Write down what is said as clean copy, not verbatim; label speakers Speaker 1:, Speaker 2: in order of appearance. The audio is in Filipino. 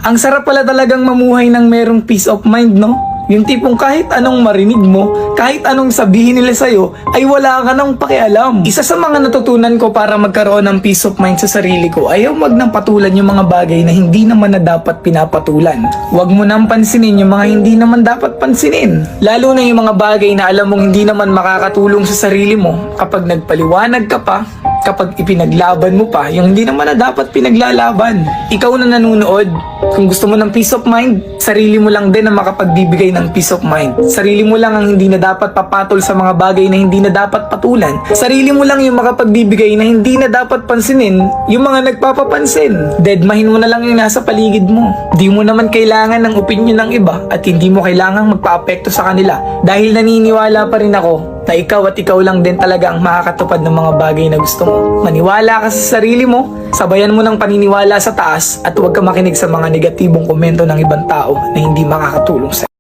Speaker 1: Ang sarap pala talagang mamuhay ng merong peace of mind, no? Yung tipong kahit anong marinig mo, kahit anong sabihin nila sa'yo, ay wala ka nang pakialam. Isa sa mga natutunan ko para magkaroon ng peace of mind sa sarili ko ay wag nang patulan yung mga bagay na hindi naman na dapat pinapatulan. Wag mo nang pansinin yung mga hindi naman dapat pansinin. Lalo na yung mga bagay na alam mong hindi naman makakatulong sa sarili mo kapag nagpaliwanag ka pa, kapag ipinaglaban mo pa yung hindi naman na dapat pinaglalaban. Ikaw na nanonood, kung gusto mo ng peace of mind, sarili mo lang din ang makapagbibigay ng peace of mind. Sarili mo lang ang hindi na dapat papatol sa mga bagay na hindi na dapat patulan. Sarili mo lang yung makapagbibigay na hindi na dapat pansinin yung mga nagpapapansin. Deadmahin mo na lang yung nasa paligid mo. Di mo naman kailangan ng opinion ng iba at hindi mo kailangang magpa-apekto sa kanila dahil naniniwala pa rin ako na ikaw at ikaw lang din talaga ang makakatupad ng mga bagay na gusto mo. Maniwala ka sa sarili mo, sabayan mo ng paniniwala sa taas at huwag ka makinig sa mga negatibong komento ng ibang tao na hindi makakatulong sa'yo.